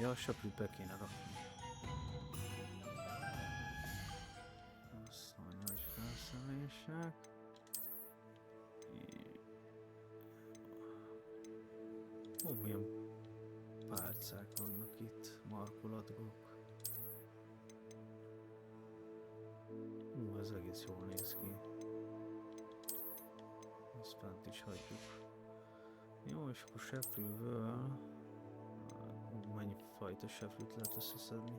Ja, a söprűt be kéne rakni. Szanyos felszerelések. Ó, milyen pálcák vannak itt, markolatgók. Ez egész jól néz ki. Ezt fent is hagyjuk. Jó, és akkor seprűből... Mennyi fajta seprűt lehet összeszedni?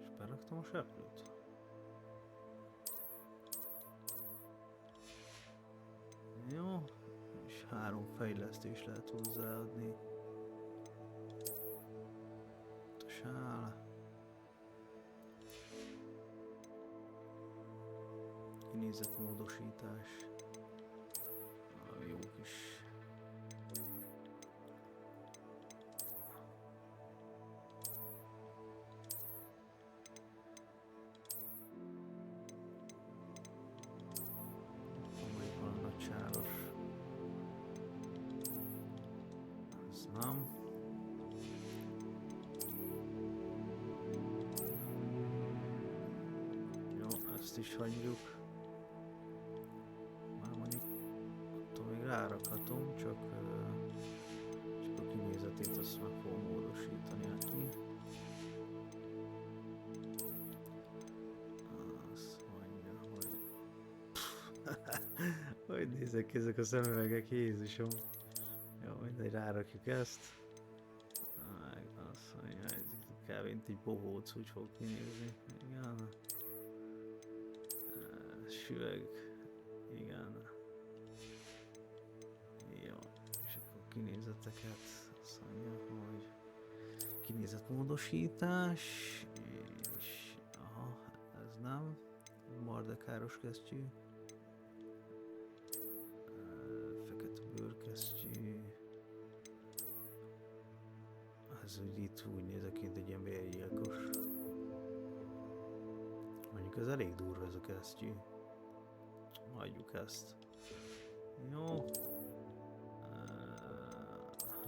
És beraktam a seprűt. Jó, és 3 fejlesztést lehet hozzáadni. A sál. Kinézetmódosítás. Jó kis. Amelyik van a nagy sáros. Ez nem. Jó, ezt is hagyjuk. Rárakhatom, csak a kinézetét azt meg fogom módosítani neki. Azt mondja, hogy... hogy nézek ki ezek a szemüvegek, Jézusom. Jó, mindegy, rárakjuk ezt. Azt mondja, hogy kb. Mint egy bohóc úgy fog kinézni. Igen. Süveg. Igen. Jó, és akkor kinézeteket, azt mondja, hogy kinézetmódosítás, és aha, ez nem, bardekáros kesztyű, fekete bőrkesztyű, ez úgy itt úgy néz ki, mint egy ilyen bérgyilkos. Mondjuk ez elég durva ez a kesztyű, hagyjuk ezt. Jó.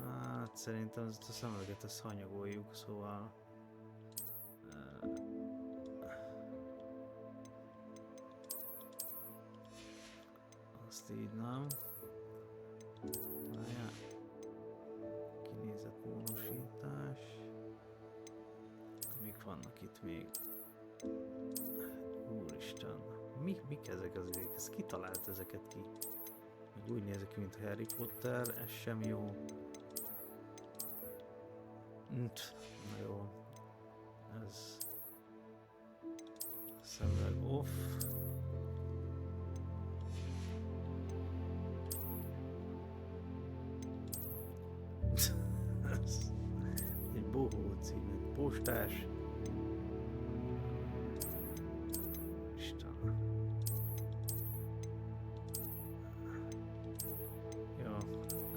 Hát szerintem ezt a szemüveget ezt hanyagoljuk, szóval... Azt így nem. Várjál. Kinézetmódosítás. Mik vannak itt még? Úristen. Mik ezek az ügyek? Ez kitalált ezeket ki? Még úgy nézek ki, mint Harry Potter, ez sem jó. Na jó, ez szemüveg off. Ez egy bohóc, egy postás. Isten. Jó,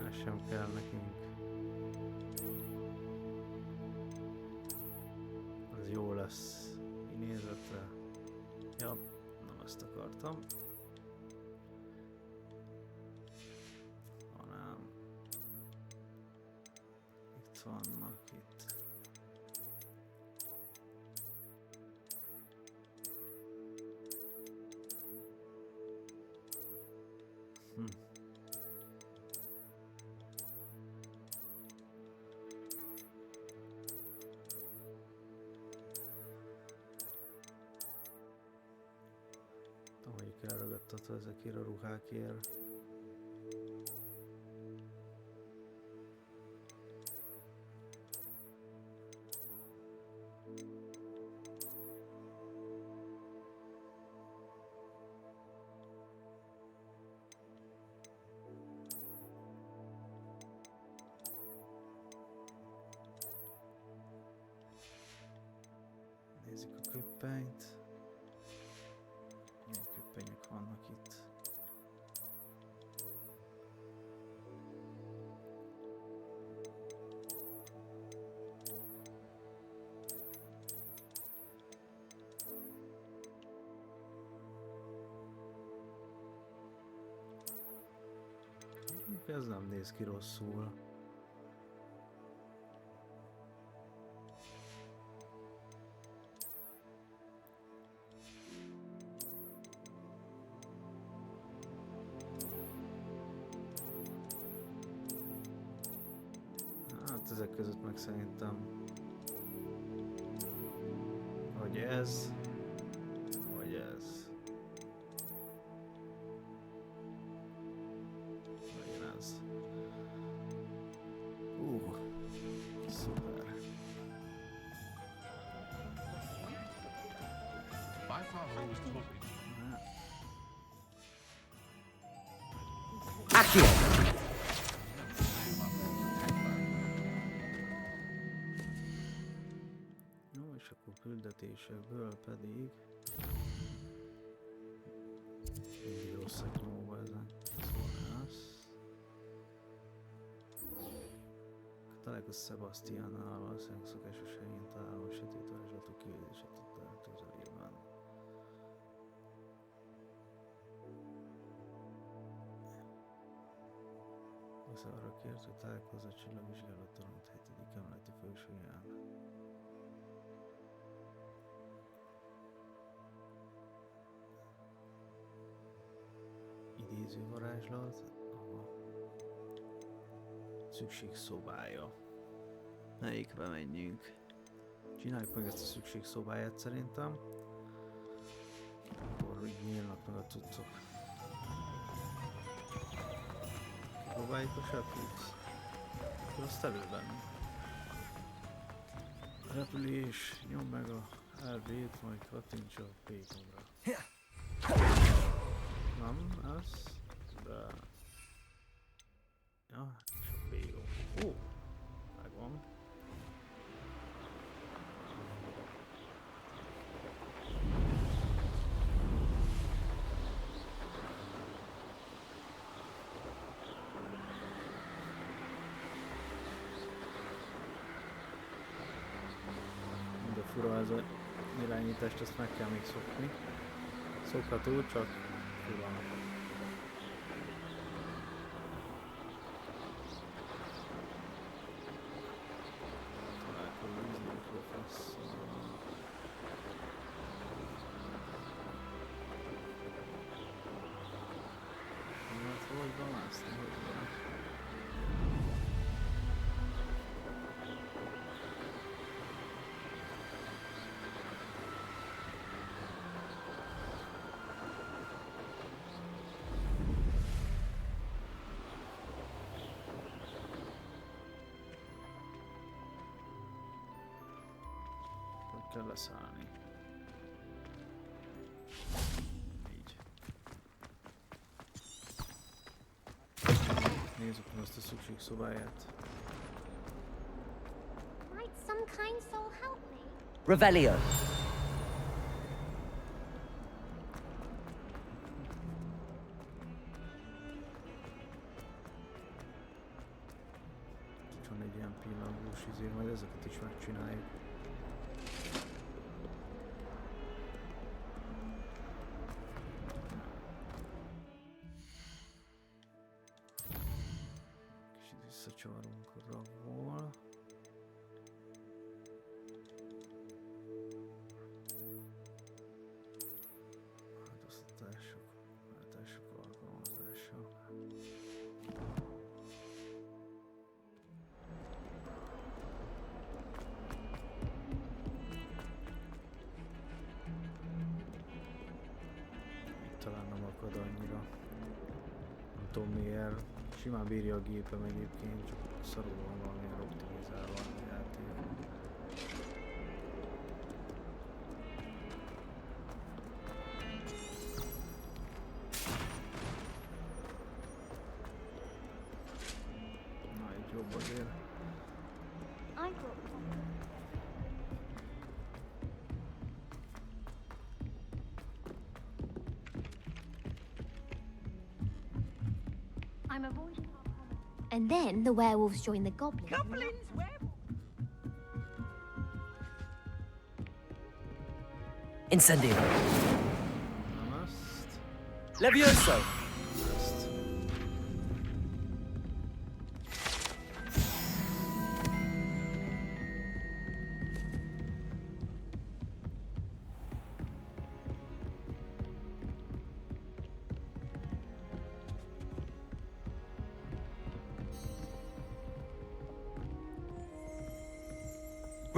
ez sem kell nekünk. Jó lesz kinézetre. Ja, nem ezt akartam. Hanem itt vannak itt. Ahogy elragadtatva ezekért a ruhákért. Nézzük a köppenyt. Milyen köppenyek vannak itt. Ez nem néz ki rosszul. Hát ezek között meg szerintem vagy ez, vagy ez. Legyen ez. Szuper. My father always told me. Accio! Jó, és akkor küldetésekből pedig mindig rosszak nyomva ezen. Szóval ez. Találkozz Sebastiannal, valószínűleg szokásos helyén találó sötét varázslatok kivégzését tudta közelében. Az arra kért, hogy találkozz a csillagvizsgálattal, amit 7. emeleti fősúlyán. Idéző varázslat, a szükségszobája. Melyikbe menjünk? Csináljuk meg ezt a szükségszobáját szerintem. Akkor így nyílnak meg a cuccok. Próbáljuk a sepült. Akkor azt elővenni. Repülés, nyom meg a RB-t, majd kattints a P-gombra. Nem, ez, de... Ja, és a B-gomb. Ó, megvan. De fura ez a irányítást, ezt meg kell még szokni. Szokható, csak fura. Találkozunk professzor. Hát hogy van mászni, hogy van? Kell leszállni. Így. Nézzük meg azt a szükségszobáját. Might some kind soul help me? Revelio. Itt van egy ilyen pillangós izé, majd ezeket is megcsináljuk. Kicsit visszacsavarunk a ravból. Váltások alkalmazása. Itt talán nem akad annyira. Nem tudom miért. Simán bírja a gépem egyébként, csak szarul van valamilyen optimizálva a játék. Na, így jobb azért. I brought them. I'm a voice. And then the werewolves join the goblins. Goblins, werewolves. Incendio. Nem ezt. Levioso. Ezt.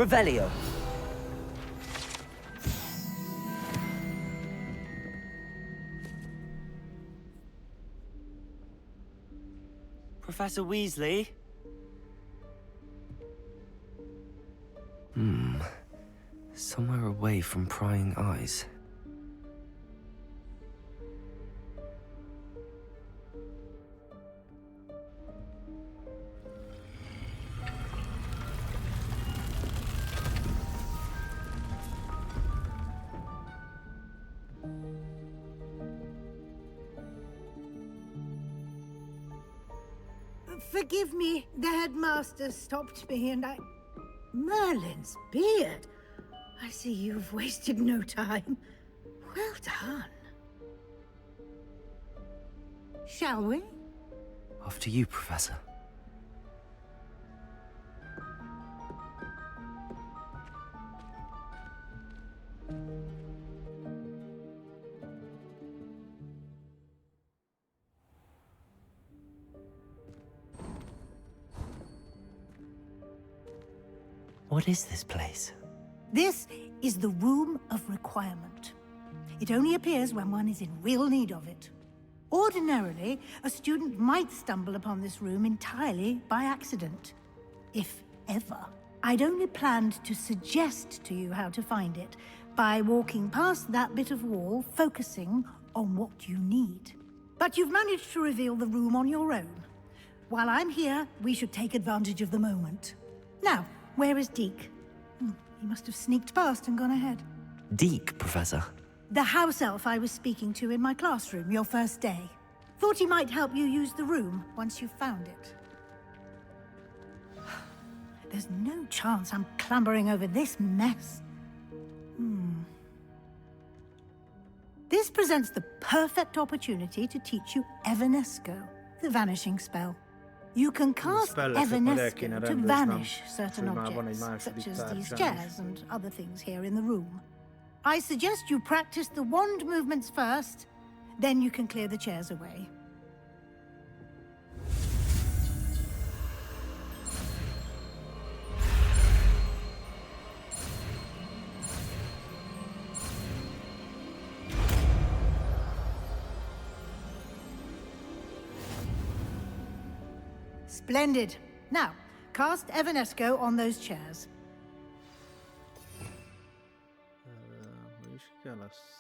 Revelio. Professor Weasley? Somewhere away from prying eyes. Forgive me, the headmaster stopped me and I... Merlin's beard! I see you've wasted no time. Well done. Shall we? After you, Professor. What is this place? This is the Room of Requirement. It only appears when one is in real need of it. Ordinarily, a student might stumble upon this room entirely by accident. If ever. I'd only planned to suggest to you how to find it by walking past that bit of wall, focusing on what you need. But you've managed to reveal the room on your own. While I'm here, we should take advantage of the moment. Now, where is Deke? He must have sneaked past and gone ahead. Deke, Professor. The house elf I was speaking to in my classroom your first day. Thought he might help you use the room once you found it. There's no chance I'm clambering over this mess. This presents the perfect opportunity to teach you Evanesco, the vanishing spell. You can cast Evanesco to vanish certain objects, such as these chairs and other things here in the room. I suggest you practice the wand movements first, then you can clear the chairs away. Splendid. Now, cast Evanesco on those chairs. Hogy is kell azt?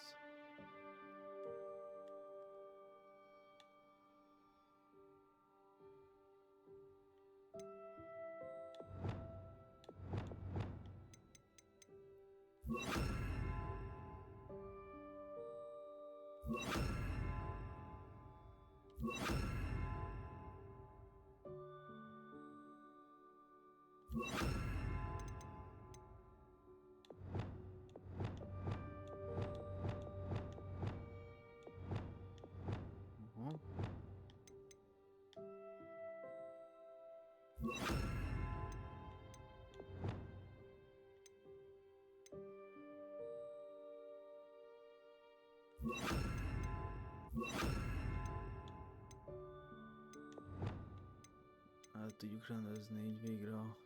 El tudjuk rendezni így végre a...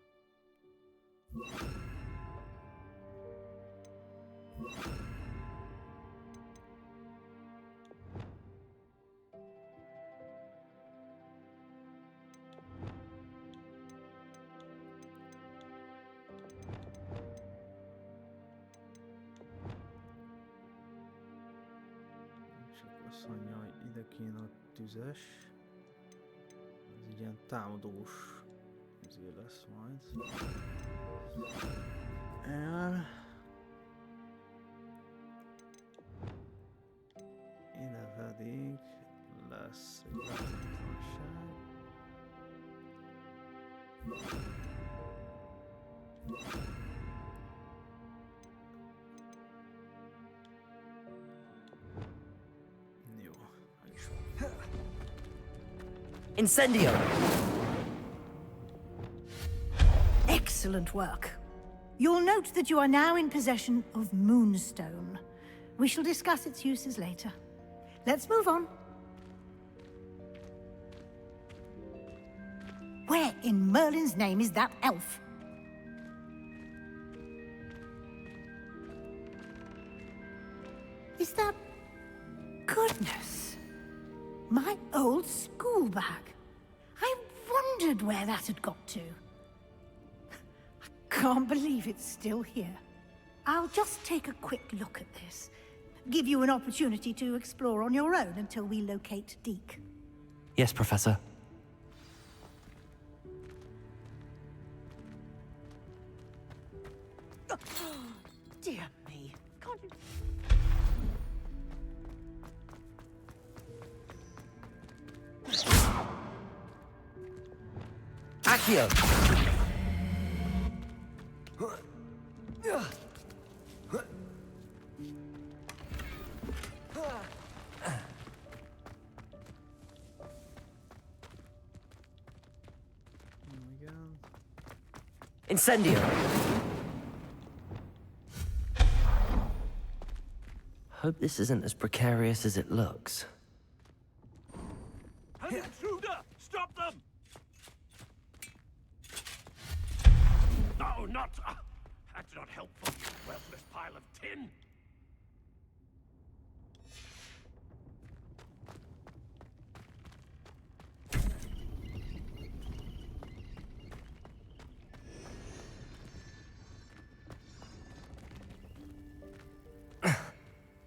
Csak azt mondja, hogy ide kéne a tüzes. Ez egy ilyen támadós ezért lesz majd. Ide pedig lesz egy láthatatlanság. Jó, meg is van. Incendio! Excellent work. You'll note that you are now in possession of Moonstone. We shall discuss its uses later. Let's move on. Where in Merlin's name is that elf? old school bag. I wondered where that had got to. I can't believe it's still here. I'll just take a quick look at this. Give you an opportunity to explore on your own until we locate Deke. Yes, Professor. Dear me. Can't you... Accio! we go. Incendio! Hope this isn't as precarious as it looks. An intruder! Stop them! No, not... that's not helpful, you worthless pile of tin!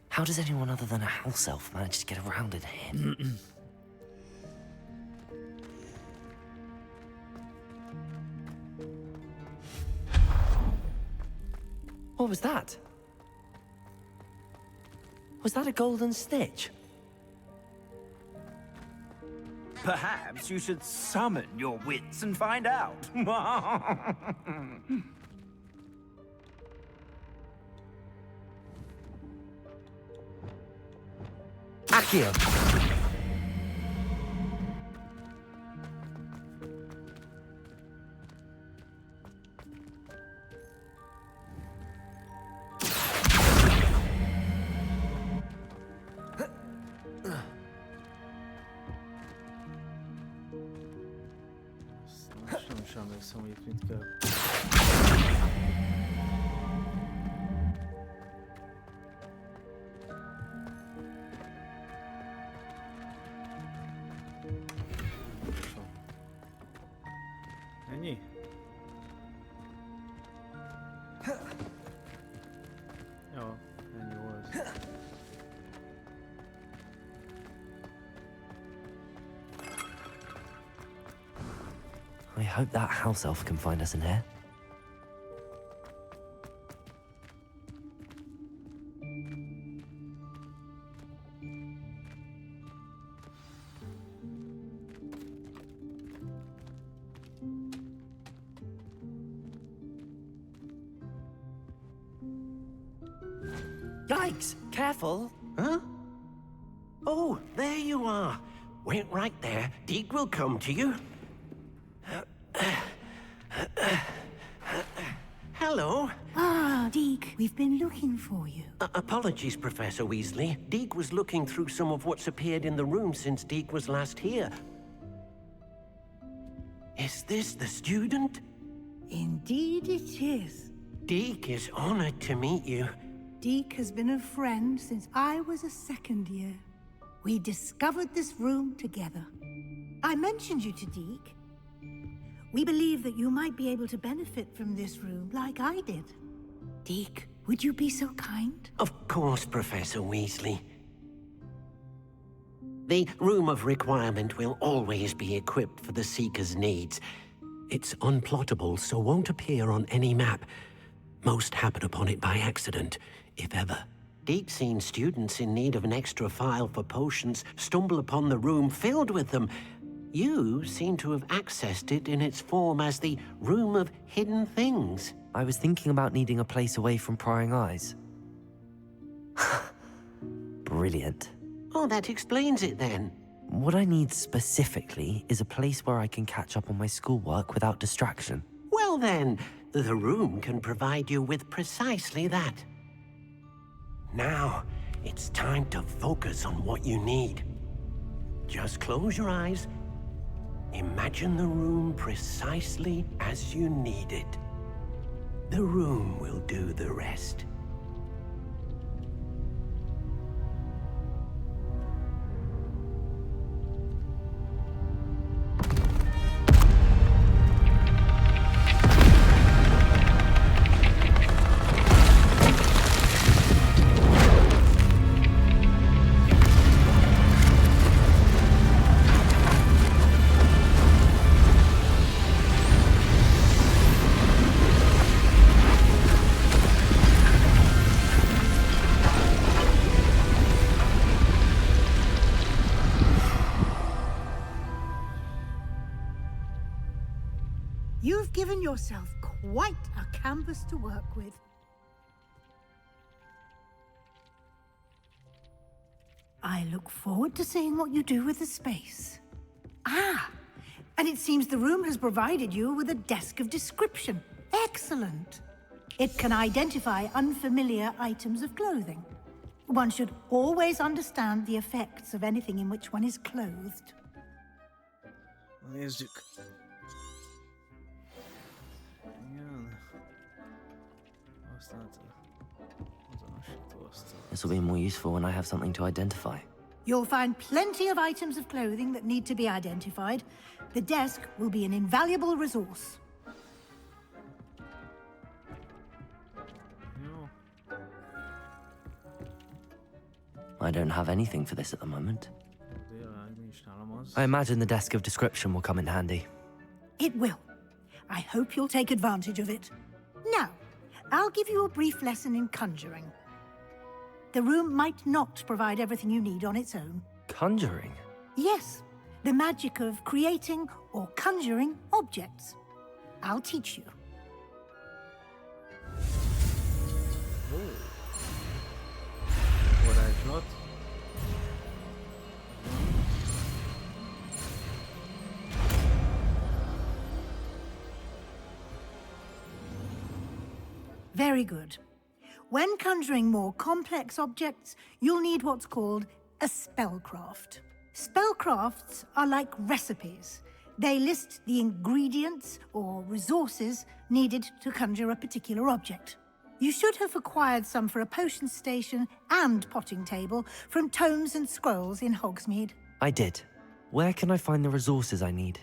How does anyone other than a house elf manage to get around in here? What was that? Was that a golden stitch? Perhaps you should summon your wits and find out. Accio! Sem lesz amelyik mit kell. Ennyi? Jó, ennyi volt. I hope that house elf can find us in here. Yikes! Careful! Huh? Oh, there you are. Wait right there. Deke will come to you. Hello. Ah, Deke, we've been looking for you. Apologies, Professor Weasley. Deke was looking through some of what's appeared in the room since Deke was last here. Is this the student? Indeed it is. Deke is honored to meet you. Deke has been a friend since I was a second year. We discovered this room together. I mentioned you to Deke. We believe that you might be able to benefit from this room like I did. Deke, would you be so kind? Of course, Professor Weasley. The Room of Requirement will always be equipped for the Seeker's needs. It's unplottable, so won't appear on any map. Most happen upon it by accident, if ever. Deke's seen students in need of an extra file for potions stumble upon the room filled with them. You seem to have accessed it in its form as the Room of Hidden Things. I was thinking about needing a place away from prying eyes. Brilliant. Oh, that explains it then. What I need specifically is a place where I can catch up on my schoolwork without distraction. Well then, the room can provide you with precisely that. Now, it's time to focus on what you need. Just close your eyes. Imagine the room precisely as you need it. The room will do the rest. You've given yourself quite a canvas to work with. I look forward to seeing what you do with the space. Ah, and it seems the room has provided you with a desk of description. Excellent. It can identify unfamiliar items of clothing. One should always understand the effects of anything in which one is clothed. Nézzük. Igen. Aztán azonosító asztal. This will be more useful when I have something to identify. You'll find plenty of items of clothing that need to be identified. The desk will be an invaluable resource. Jó. I don't have anything for this at the moment. Tényleg nincs nálam az. I imagine the desk of description will come in handy. It will. I hope you'll take advantage of it. Now, I'll give you a brief lesson in conjuring. The room might not provide everything you need on its own. Conjuring? Yes, the magic of creating or conjuring objects. I'll teach you. Varázslat. Very good. When conjuring more complex objects, you'll need what's called a spellcraft. Spellcrafts are like recipes. They list the ingredients or resources needed to conjure a particular object. You should have acquired some for a potion station and potting table from tomes and scrolls in Hogsmeade. I did. Where can I find the resources I need?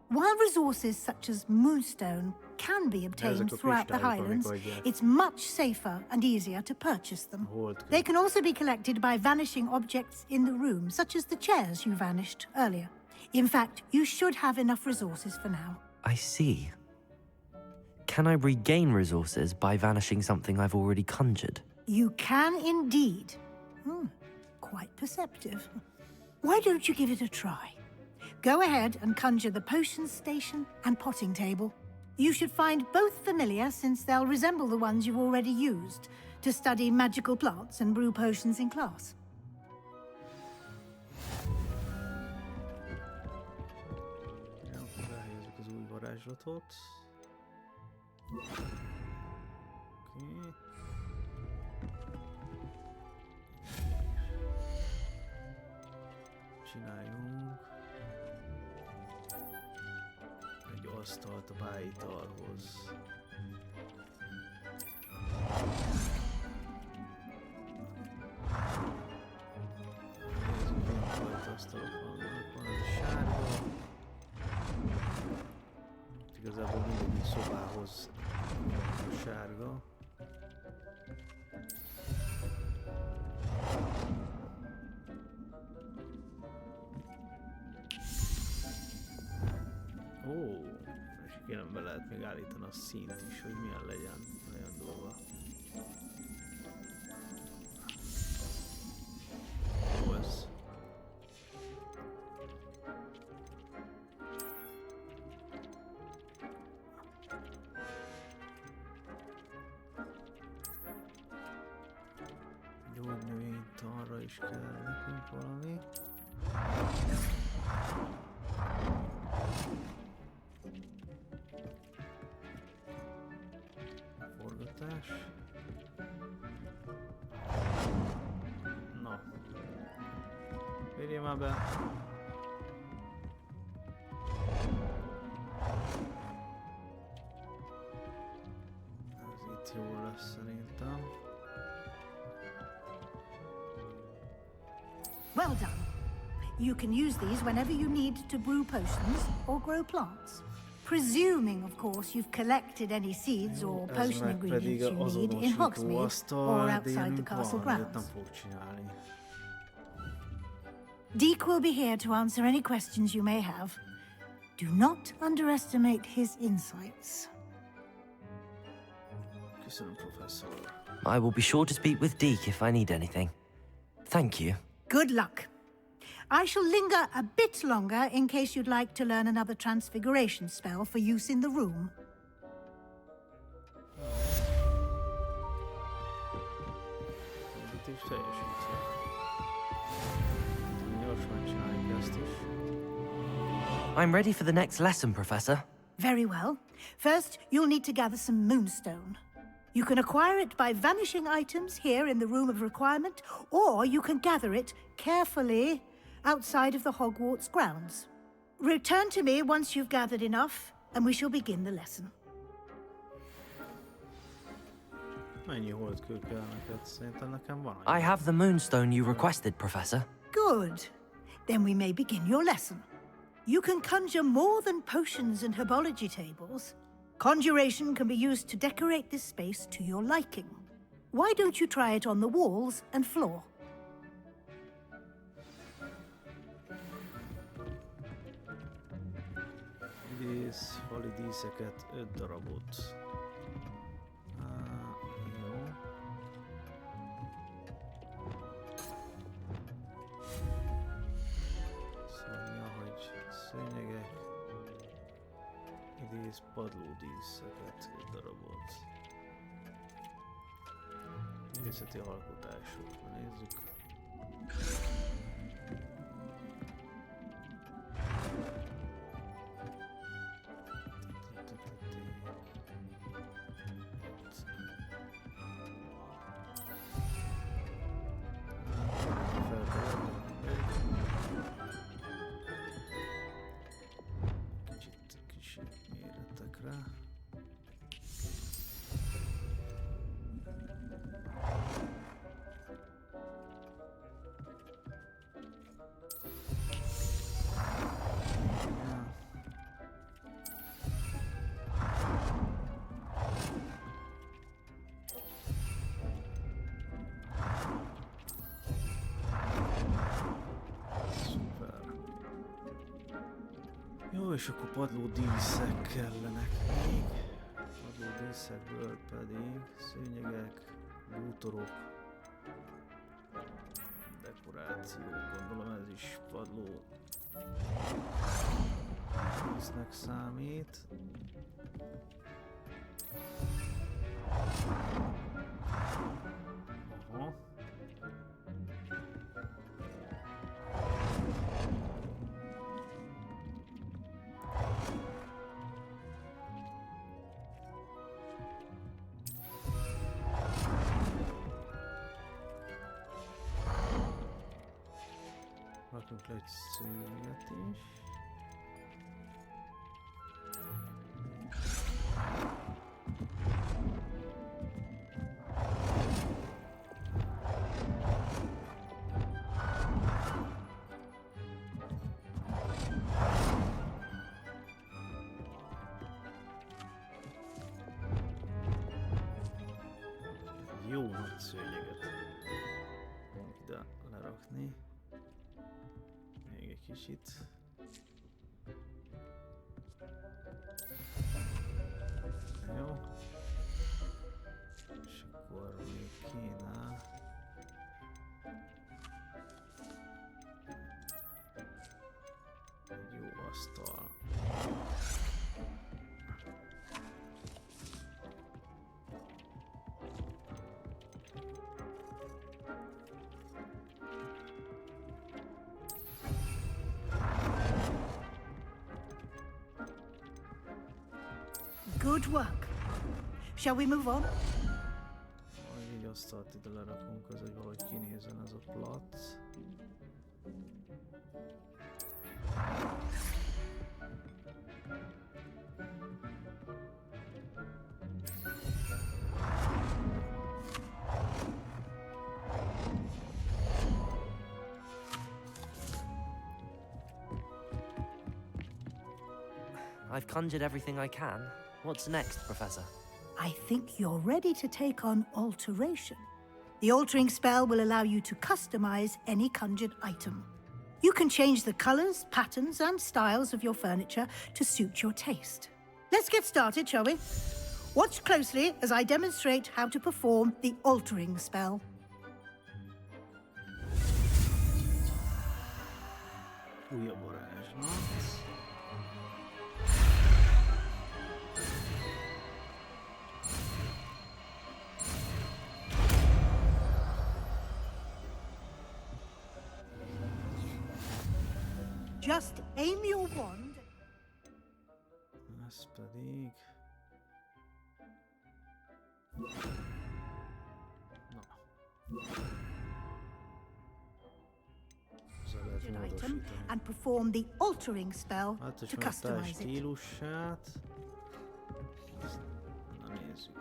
While resources such as moonstone can be obtained throughout the Highlands, it's much safer and easier to purchase them. They can also be collected by vanishing objects in the room, such as the chairs you vanished earlier. In fact, you should have enough resources for now. I see. Can I regain resources by vanishing something I've already conjured? You can indeed. Quite perceptive. Why don't you give it a try? Go ahead and conjure the potion station and potting table. You should find both familiar, since they'll resemble the ones you've already used to study magical plants and brew potions in class. Ráhelyezzük az új varázslatot. Oké. Csináljunk egy asztalt a bájitalhoz. Nézzük, asztalok vannak. Van ez a sárga. Igazából mindegyik szobához a sárga. Ó, és ilyenben lehet még állítani a színt is, hogy milyen legyen olyan dolga. Jó ez. Gyógynövényt arra is kell nekünk valami. Forgatás. Na. Vérjél már be. Ez itt jó lesz szerintem. Well done. You can use these whenever you need to brew potions or grow plants. Presuming, of course, you've collected any seeds or potion ingredients you need in Hogsmeade or outside the castle grounds. Deke will be here to answer any questions you may have. Do not underestimate his insights. Köszönöm, professzor. I will be sure to speak with Deke if I need anything. Thank you. Good luck. I shall linger a bit longer in case you'd like to learn another transfiguration spell for use in the room. Is teljesítve. Gyorsan csináljuk ezt is. I'm ready for the next lesson, Professor. Very well. First, you'll need to gather some moonstone. You can acquire it by vanishing items here in the Room of Requirement, or you can gather it carefully outside of the Hogwarts grounds. Return to me once you've gathered enough, and we shall begin the lesson. Mennyi holdkő kell neked? Szerintem nekem van. I have the moonstone you requested, Professor. Good. Then we may begin your lesson. You can conjure more than potions and herbology tables. Conjuration can be used to decorate this space to your liking. Why don't you try it on the walls and floor? Dísz, fali díszeket 5 darabot. Jó. Szóval, hogy szőnyegek. Idéz padlódíszeket 5 darabot. Művészeti alkotások, nézzük. Jó, és akkor padlódíszek kellenek még. Padlódíszekből pedig szőnyegek, bútorok, dekoráció, gondolom ez is padló dísznek számít. Aha. Rakunk le egy szőnyeget is. Jó nagy szőnyeget ide lerakni. Még egy kicsit. Jó. És akkor még kéne egy jó asztal. Good work. Shall we move on? Majd így asztalt ide lerakunk, az hogy valahogy kinézzen ez a plac. I've conjured everything I can. What's next, Professor? I think you're ready to take on alteration. The altering spell will allow you to customize any conjured item. You can change the colors, patterns, and styles of your furniture to suit your taste. Let's get started, shall we? Watch closely as I demonstrate how to perform the altering spell. Újabb varázslat. Just aim your wand. Ez pedig... Na. Ezzel lehet Item módosítani. and perform the altering spell Hát, to hogy megtalálj customize it. stílusát. Na nézzük.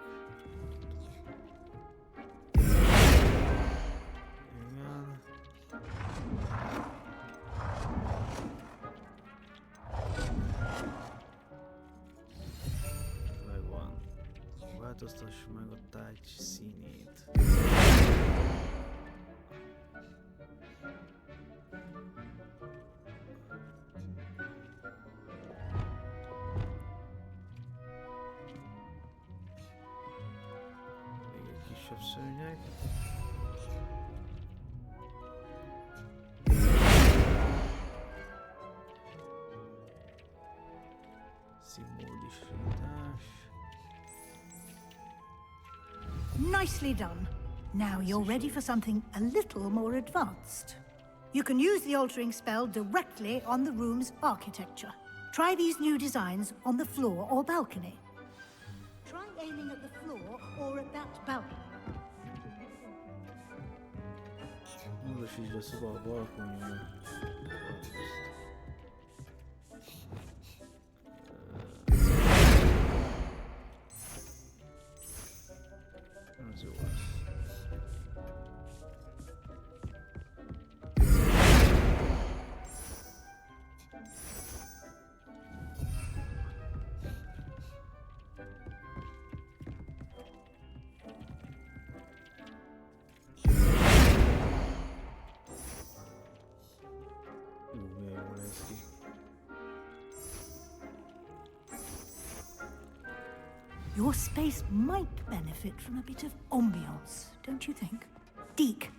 Igen. Megvan. Változtass meg a táj színét. Még egy kisebb szőnyeg. Színmódisítás. Nicely done. Now you're ready for something a little more advanced. You can use the altering spell directly on the room's architecture. Try these new designs on the floor or balcony. Try aiming at the floor or at that balcony. Módosítsd a szoba a balkonjon. Ez jó lesz. Milyen jól néz ki. Your space might benefit from a bit of ambiance, don't you think? Deke,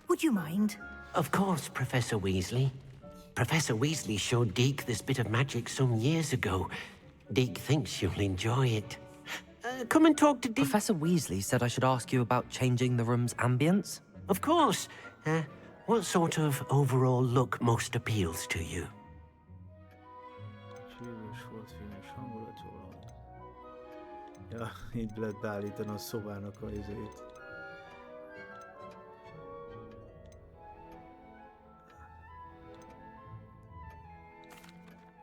would you mind? Of course, Professor Weasley. Professor Weasley showed Deke this bit of magic some years ago. Deke thinks you'll enjoy it. Come and talk to Deke. Professor Weasley said I should ask you about changing the room's ambience. Of course. What sort of overall look most appeals to you? Csillagos volt, fényes hangulat, jól van. Ja, így lehet beállítani a szobának a izét.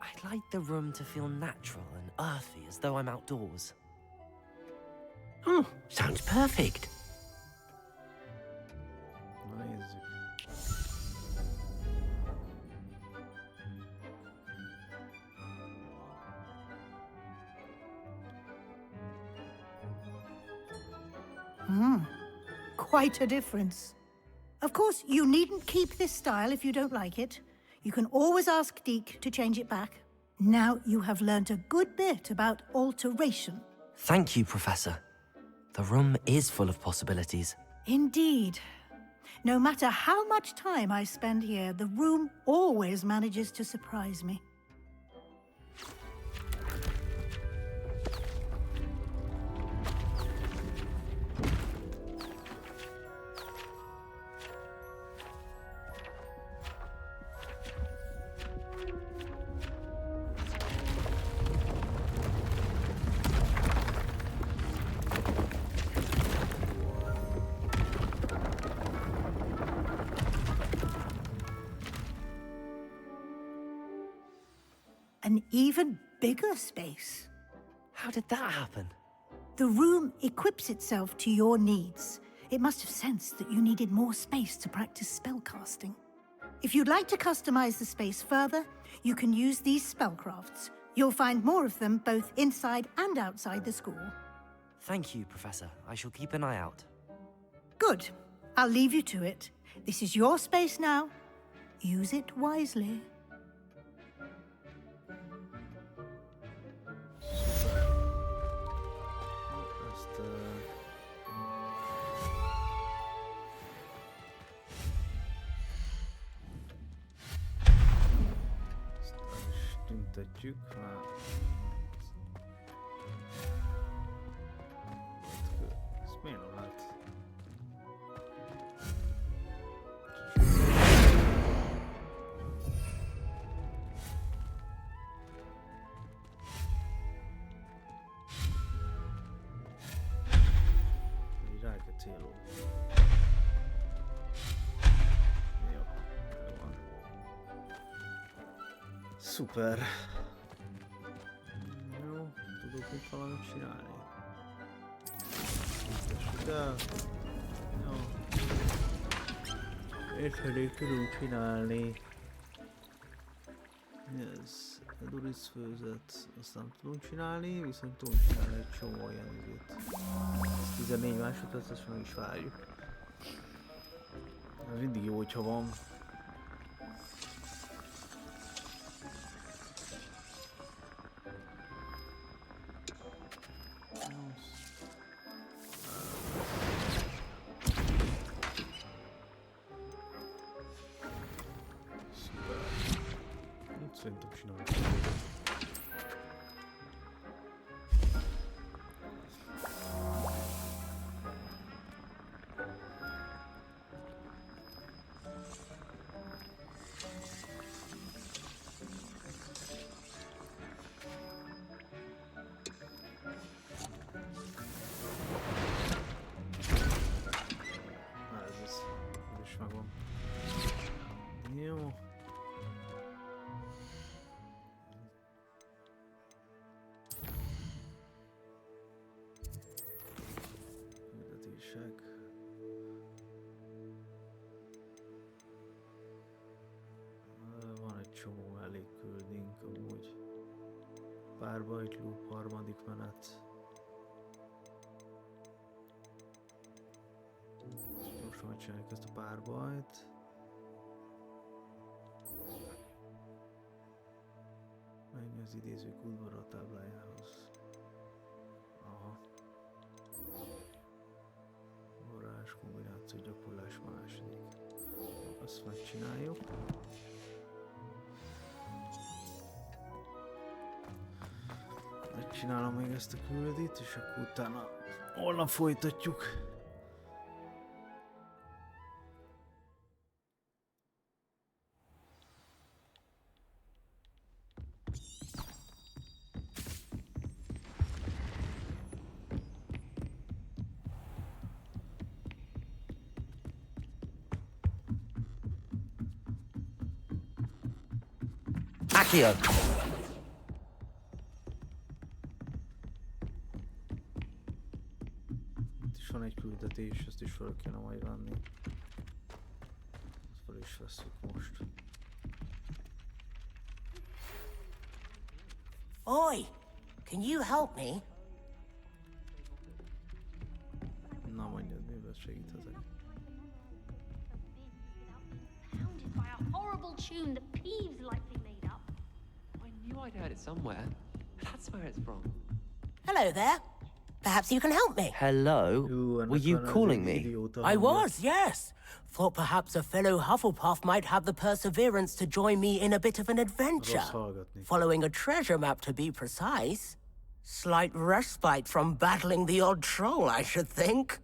I'd like the room to feel natural and earthy, as though I'm outdoors. Oh, sounds perfect. Na nézzük. Quite a difference. Of course, you needn't keep this style if you don't like it. You can always ask Deke to change it back. Now you have learnt a good bit about alteration. Thank you, Professor. The room is full of possibilities. Indeed. No matter how much time I spend here, the room always manages to surprise me. An even bigger space. How did that happen? The room equips itself to your needs. It must have sensed that you needed more space to practice spellcasting. If you'd like to customize the space further, you can use these spellcrafts. You'll find more of them both inside and outside the school. Thank you, Professor. I shall keep an eye out. Good. I'll leave you to it. This is your space now. Use it wisely. Ezt... tüntetjük, mert... Ezt miért nem lehet? Így rá kell célolni. Jó, jó van. Szuper. Jó, tudok itt valamit csinálni. De... Jó. Értfelé tudunk csinálni. Mi ez? Eduric főzet. Azt nem tudunk csinálni, viszont tudunk csinálni egy csomó ilyen ügyét. Ez 14 másodperc, ezt meg is várjuk. Ez mindig jó, hogyha van. Szerintem csinálom. Ez is megvan. Jó. Küldetések. Van egy csomó elég küldünk amúgy. Párbajt loop, harmadik menet. Most majd csináljuk ezt a párbajt. Menj az idézők udvara a táblájához. Aha. Varázs kombináció gyakorlás második. Azt megcsináljuk. Megcsinálom még ezt a küldit, és akkor utána holnap folytatjuk. Accio! Itt is van egy küldetés, ezt is fel kéne majd venni. Ezt fel is veszük most. Oi! Can you help me? Na mondjad, mivel segíthetek. Pounded by a horrible tune that Peeves likely made up. I knew I'd heard it somewhere. That's where it's from. Hello there. Perhaps you can help me. Hello? Ennek Were you van az calling egy me? idióta I hangja. was, yes. Thought perhaps a fellow Hufflepuff might have the perseverance to join me in a bit of an adventure. Rossz hallgatni. Following a treasure map, to be precise. Slight respite from battling the odd troll, I should think.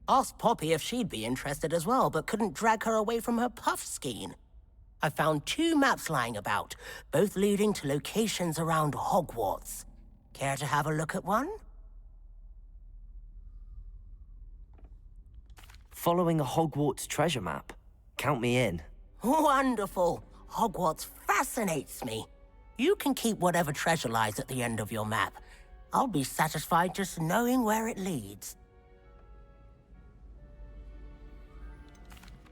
Asked Poppy if she'd be interested as well, but couldn't drag her away from her puff skein. I found 2 maps lying about, both leading to locations around Hogwarts. Care to have a look at one? Following a Hogwarts treasure map. Count me in. Wonderful. Hogwarts fascinates me. You can keep whatever treasure lies at the end of your map. I'll be satisfied just knowing where it leads.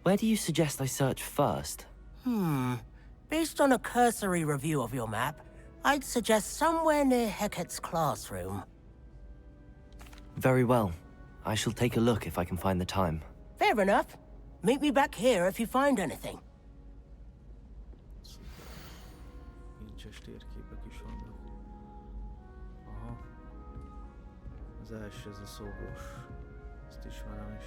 Where do you suggest I search first? Based on a cursory review of your map, I'd suggest somewhere near Hecat's classroom. Very well. I shall take a look if I can find the time. Fair enough. Meet me back here if you find anything. Nincses térképek is vannak. Aha. Az első, ez a szobos. Ezt ismerem is.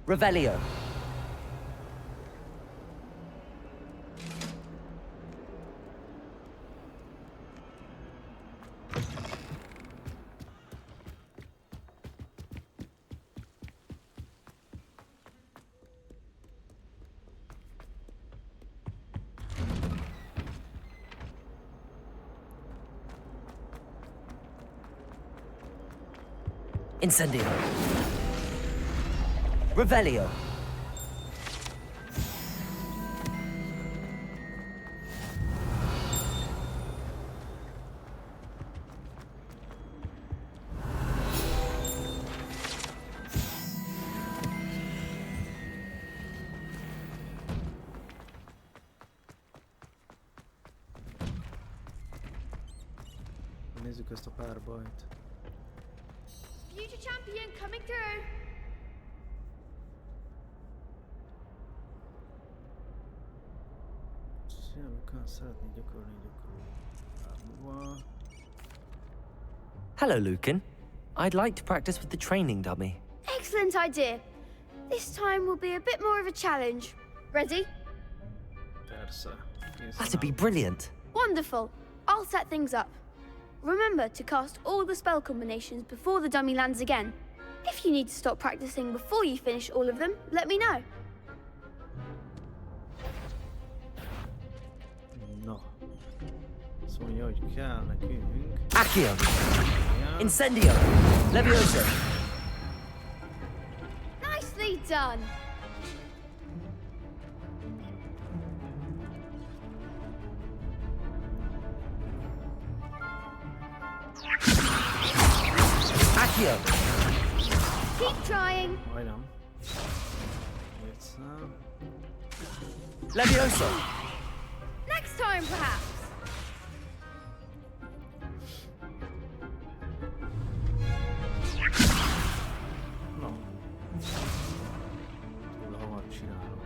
Revelio. Incendio. Revelio. Nézzük ezt a párbajt. Future champion coming through. Szia, Lucan, szeretnék gyakorolni. Hello, Lucan. I'd like to practice with the training dummy. Excellent idea. This time will be a bit more of a challenge. Ready? Persze. That'd be brilliant. Wonderful. I'll set things up. Remember to cast all the spell combinations before the dummy lands again. If you need to stop practicing before you finish all of them, let me know. No. Azt mondja, hogy kell nekünk. Accio. Incendio. Levioso. Nicely done. Accio. Keep trying. Majdnem. Egyszer. Levioso. Next time, perhaps. No. Túl hamar csinálom.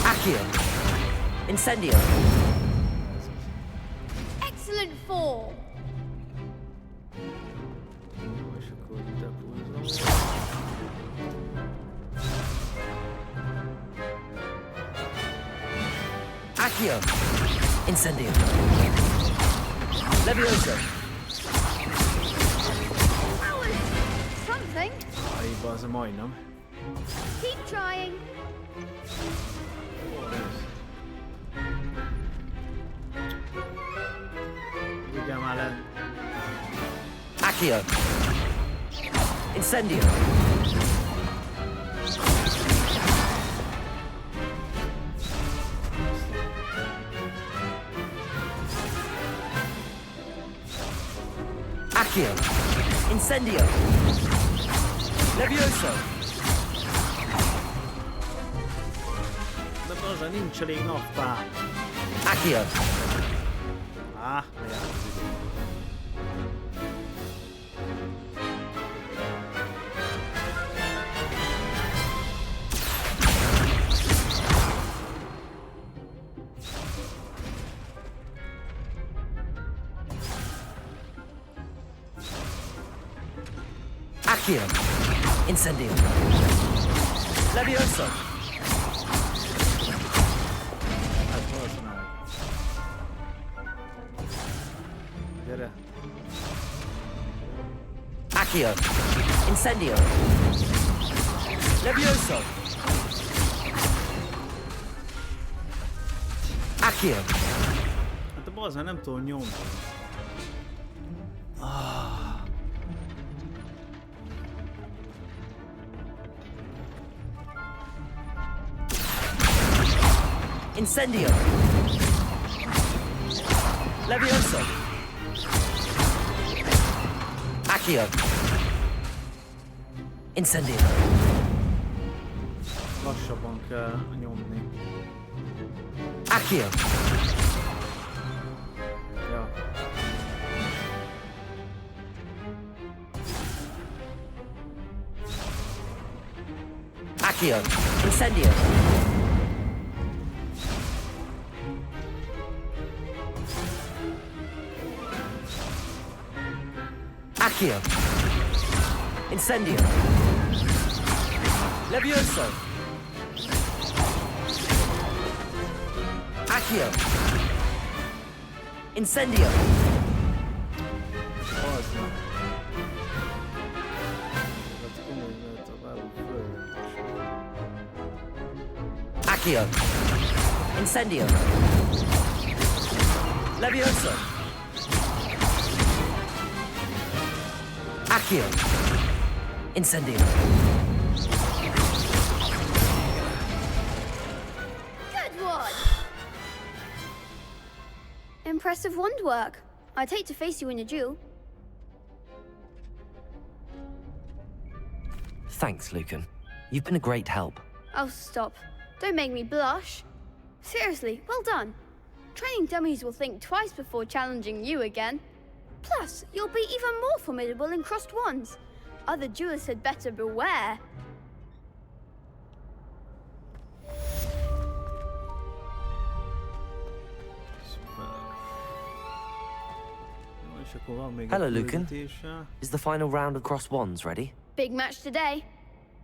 Accio. Incendio. Excellent form. És akkor ide húzom. Accio. Incendio. Levioso. That was something. Aj, bazd, majdnem. Keep trying. Vigyál már le. Accio. Incendio. Accio. Incendio. Levioso. De bazd, nincs elég nappá. Accio. Lejárt az idő. Accio. Incendio. Levioso. Hát bazd meg. Gyere. Accio. Incendio. Levioso. Accio. Hát a bazd meg nem tudom nyomni. Incendio. Levioso. Accio. Incendio. Lassabban kell nyomni. Accio. Ja. Accio. Incendio. Accio. Incendio. Levioso. Accio. Incendio. Bazd meg. Hát komoly lehet a váló följelentés. Accio. Incendio. Levioso. Accio. Incendio. Good one! Impressive wand work. I'd hate to face you in a duel. Thanks, Lucan. You've been a great help. Oh, stop. Don't make me blush. Seriously, well done. Training dummies will think twice before challenging you again. Plus, you'll be even more formidable in crossed wands. Other duelists had better beware. Szuper. Jó, és akkor van még Hello, egy Lucan. küldetése. Is the final round of cross wands ready? Big match today.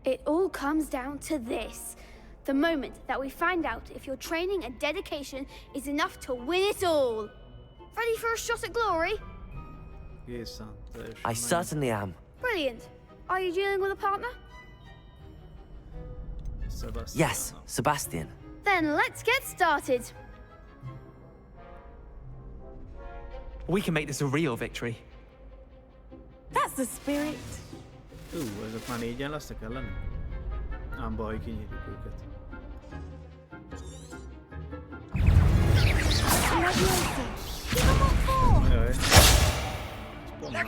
It all comes down to this. The moment that we find out if your training and dedication is enough to win it all. Ready for a shot at glory? Készen. Teljesen I meg. certainly am. Brilliant. Are you dealing with a partner? Sebastian. Yes, Sebastian. Then let's get started. We can make this a real victory. That's the spirit. Ezek már négyen lesznek ellenünk? Ám baj, kinyírjuk őket. Jaj. Ez pont már.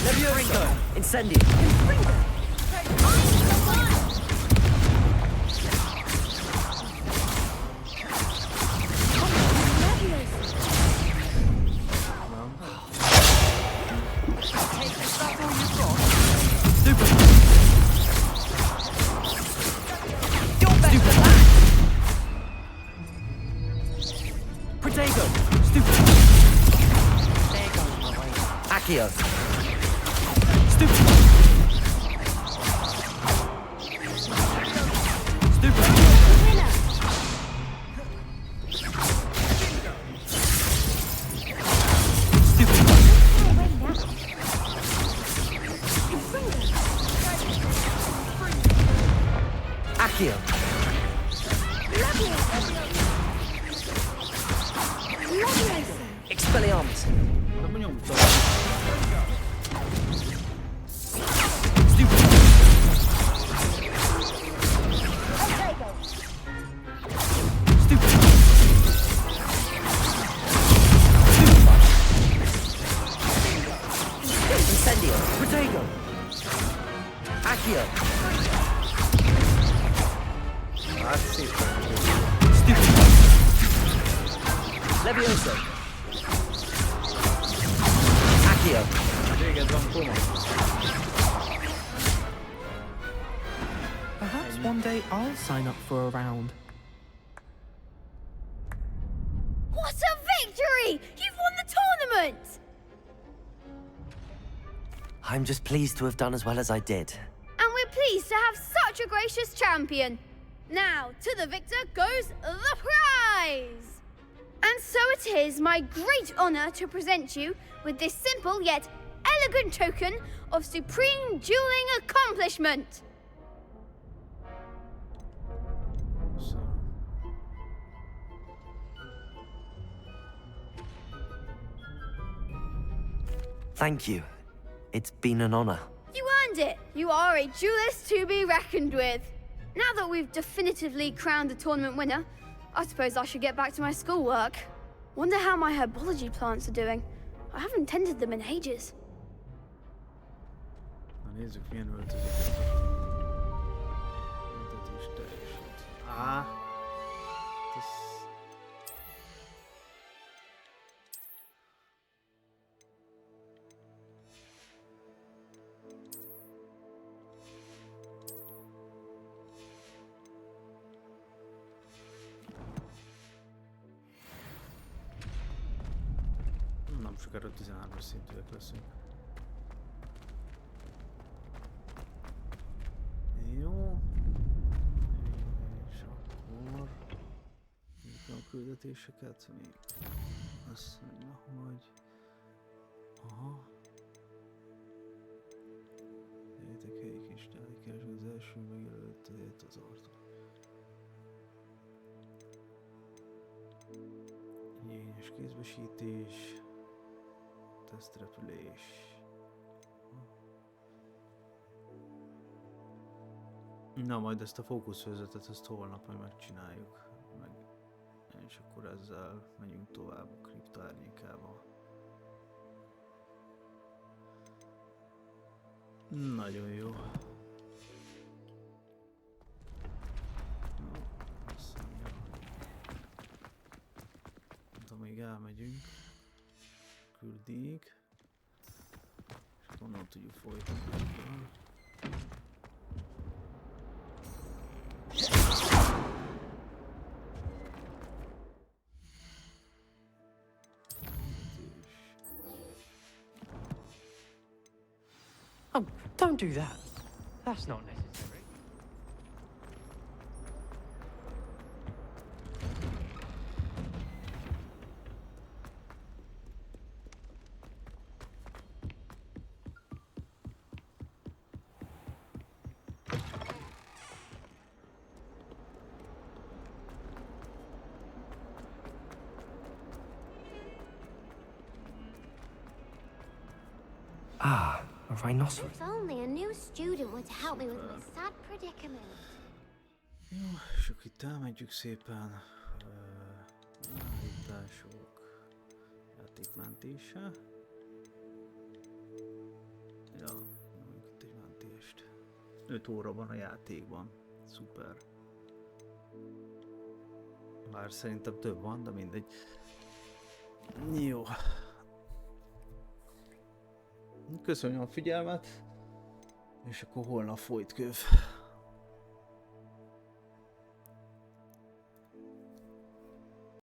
Levioso. Incendio. Protego. Stupid. There goes my way. Accio. Stupid. Stupid. Accio. Expelliarmus. Nem nyomtam. Stupid. Stupid. Incendio. Protego. Accio. Hát szépen. Stupid. Levioso. Accio. Véged van, koma. Perhaps one day I'll sign up for a round. What a victory! You've won the tournament! I'm just pleased to have done as well as I did. And we're pleased to have such a gracious champion. Now, to the victor goes the prize! And so it is my great honor to present you with this simple yet elegant token of supreme dueling accomplishment. So. Thank you. It's been an honor. You earned it. You are a duelist to be reckoned with. Now that we've definitively crowned the tournament winner, I suppose I should get back to my schoolwork. Wonder how my herbology plants are doing. I haven't tended them in ages. Na nézzük, milyen öltözőket. Ültetés teljesít. Á. Ez... Nem sokára 13-as szintűek leszünk. küldetéseket még. Azt mondja, hogy... Aha. Értek helyi kis tájékás, az első megjelölt az arcot. Igényes kézbesítés. Tesztrepülés. Na, majd ezt a fókuszvezetet, ezt holnap majd megcsináljuk. És akkor ezzel megyünk tovább a kripta árnyékába. Nagyon jó. Azt mondja. De még elmegyünk. Küldig. És onnan tudjuk folytatni. Oh, don't do that. That's not necessary. Ah, a rhinoceros. If only a new student were to help me with my sad predicament. Jó, és akkor itt elmegyünk szépen. Állítások. Játékmentése. Ja, mondjuk itt egy mentést. 5 óra van a játékban. Szuper. Bár szerintem több van, de mindegy. Jó. Köszönöm a figyelmet, és akkor holnap folyt köv.